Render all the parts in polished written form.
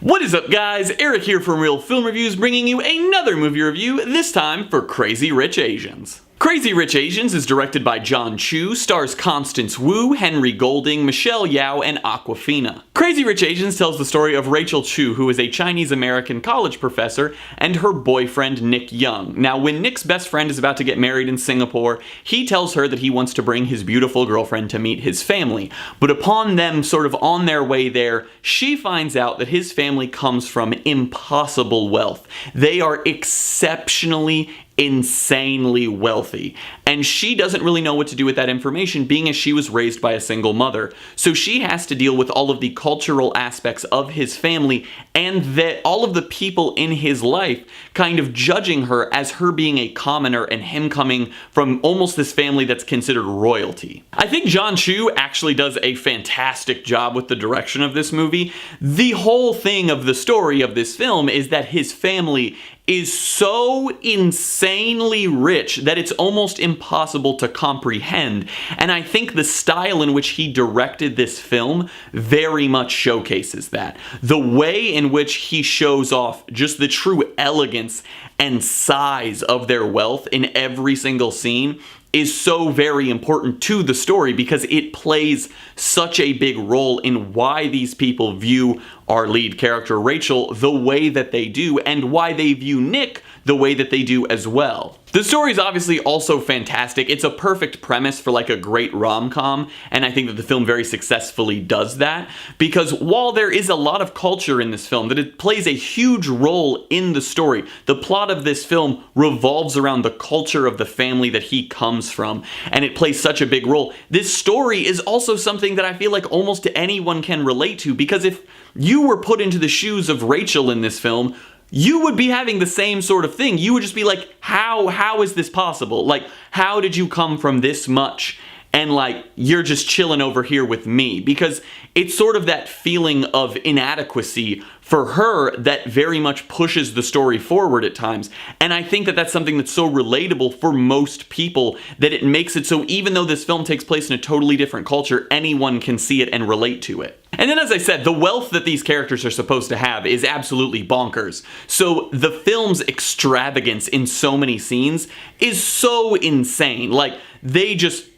What is up, guys? Eric here from Real Film Reviews, bringing you another movie review, this time for Crazy Rich Asians. Crazy Rich Asians is directed by Jon Chu, stars Constance Wu, Henry Golding, Michelle Yeoh, and Awkwafina. Crazy Rich Asians tells the story of Rachel Chu, who is a Chinese-American college professor, and her boyfriend Nick Young. Now, when Nick's best friend is about to get married in Singapore, he tells her that he wants to bring his beautiful girlfriend to meet his family. But upon them sort of on their way there, she finds out that his family comes from impossible wealth. They are exceptionally, insanely wealthy, and she doesn't really know what to do with that information, being as she was raised by a single mother. So she has to deal with all of the cultural aspects of his family and that all of the people in his life kind of judging her as her being a commoner and him coming from almost this family that's considered royalty. I think Jon Chu actually does a fantastic job with the direction of this movie. The whole thing of the story of this film is that his family is so insanely rich that it's almost impossible to comprehend. And I think the style in which he directed this film very much showcases that. The way in which he shows off just the true elegance and size of their wealth in every single scene is so very important to the story because it plays such a big role in why these people view our lead character Rachel the way that they do and why they view Nick the way that they do as well. The story is obviously also fantastic. It's a perfect premise for like a great rom-com, and I think that the film very successfully does that because while there is a lot of culture in this film, that it plays a huge role in the story. The plot of this film revolves around the culture of the family that he comes from, and it plays such a big role. This story is also something that I feel like almost anyone can relate to because if you were put into the shoes of Rachel in this film, you would be having the same sort of thing. You would just be like, how is this possible? Like, how did you come from this much? And like, you're just chilling over here with me. Because it's sort of that feeling of inadequacy for her that very much pushes the story forward at times. And I think that that's something that's so relatable for most people that it makes it so even though this film takes place in a totally different culture, anyone can see it and relate to it. And then as I said, the wealth that these characters are supposed to have is absolutely bonkers. So the film's extravagance in so many scenes is so insane. Like, they just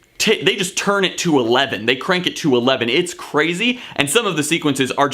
turn it to 11. They crank it to 11. It's crazy, and some of the sequences are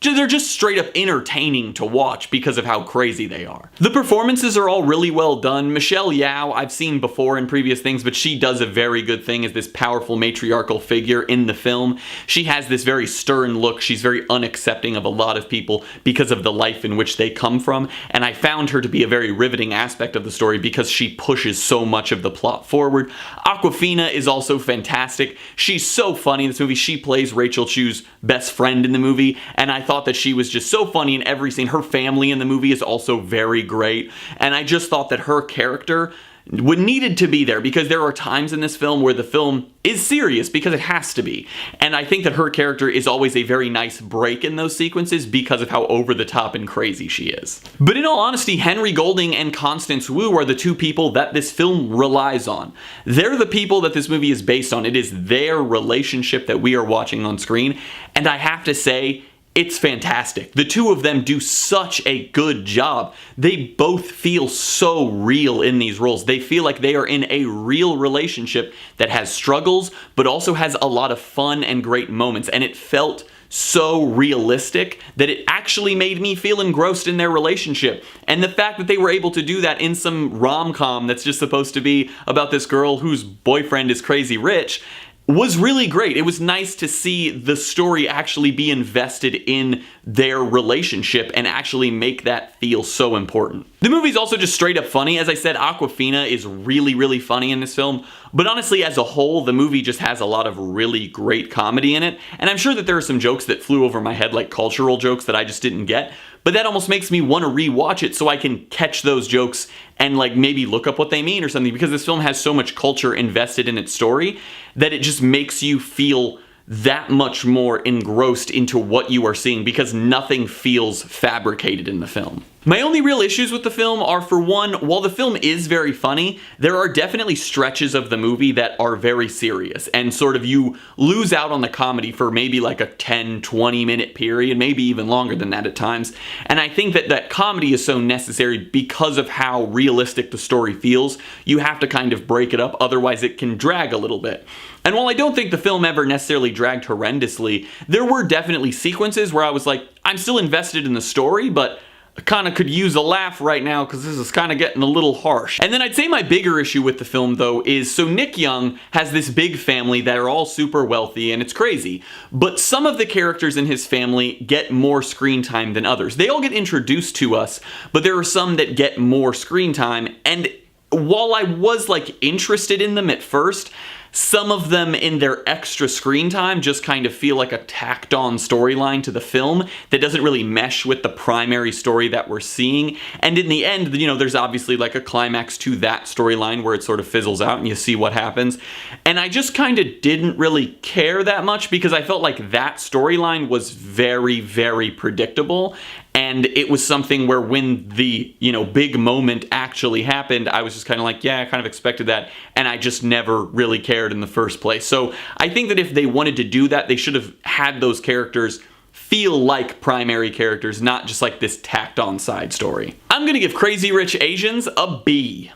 they're just straight up entertaining to watch because of how crazy they are. The performances are all really well done. Michelle Yeoh I've seen before in previous things, but she does a very good thing as this powerful matriarchal figure in the film. She has this very stern look. She's very unaccepting of a lot of people because of the life in which they come from, and I found her to be a very riveting aspect of the story because she pushes so much of the plot forward. Awkwafina is also fantastic. She's so funny in this movie. She plays Rachel Chu's best friend in the movie, and I thought that she was just so funny in every scene. Her family in the movie is also very great, and I just thought that her character needed to be there because there are times in this film where the film is serious because it has to be, and I think that her character is always a very nice break in those sequences because of how over the top and crazy she is. But in all honesty, Henry Golding and Constance Wu are the two people that this film relies on. They're the people that this movie is based on. It is their relationship that we are watching on screen, and I have to say, it's fantastic. The two of them do such a good job. They both feel so real in these roles. They feel like they are in a real relationship that has struggles, but also has a lot of fun and great moments. And it felt so realistic that it actually made me feel engrossed in their relationship. And the fact that they were able to do that in some rom-com that's just supposed to be about this girl whose boyfriend is crazy rich was really great. It was nice to see the story actually be invested in their relationship and actually make that feel so important. The movie's also just straight up funny. As I said, Awkwafina is really, really funny in this film, but honestly, as a whole, the movie just has a lot of really great comedy in it, and I'm sure that there are some jokes that flew over my head, like cultural jokes that I just didn't get, but that almost makes me want to rewatch it so I can catch those jokes and like maybe look up what they mean or something, because this film has so much culture invested in its story that it just makes you feel that much more engrossed into what you are seeing because nothing feels fabricated in the film. My only real issues with the film are, for one, while the film is very funny, there are definitely stretches of the movie that are very serious, and sort of you lose out on the comedy for maybe like a 10-20 minute period, maybe even longer than that at times. And I think that that comedy is so necessary because of how realistic the story feels. You have to kind of break it up, otherwise it can drag a little bit. And while I don't think the film ever necessarily dragged horrendously, there were definitely sequences where I was like, I'm still invested in the story, but I kind of could use a laugh right now because this is kind of getting a little harsh. And then I'd say my bigger issue with the film, though, is so Nick Young has this big family that are all super wealthy, and it's crazy. But some of the characters in his family get more screen time than others. They all get introduced to us, but there are some that get more screen time. And while I was like interested in them at first, some of them in their extra screen time just kind of feel like a tacked on storyline to the film that doesn't really mesh with the primary story that we're seeing. And in the end, you know, there's obviously like a climax to that storyline where it sort of fizzles out and you see what happens. And I just kind of didn't really care that much because I felt like that storyline was very, very predictable. And it was something where when the, you know, big moment actually happened, I was just kind of like, yeah, I kind of expected that. And I just never really cared in the first place. So I think that if they wanted to do that, they should have had those characters feel like primary characters, not just like this tacked on side story. I'm gonna give Crazy Rich Asians a B.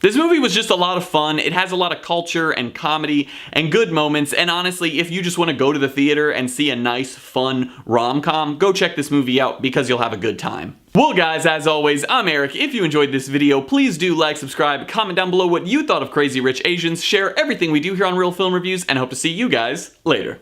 This movie was just a lot of fun. It has a lot of culture and comedy and good moments, and honestly, if you just want to go to the theater and see a nice, fun rom-com, go check this movie out because you'll have a good time. Well guys, as always, I'm Eric. If you enjoyed this video, please do like, subscribe, comment down below what you thought of Crazy Rich Asians, share everything we do here on Real Film Reviews, and I hope to see you guys later.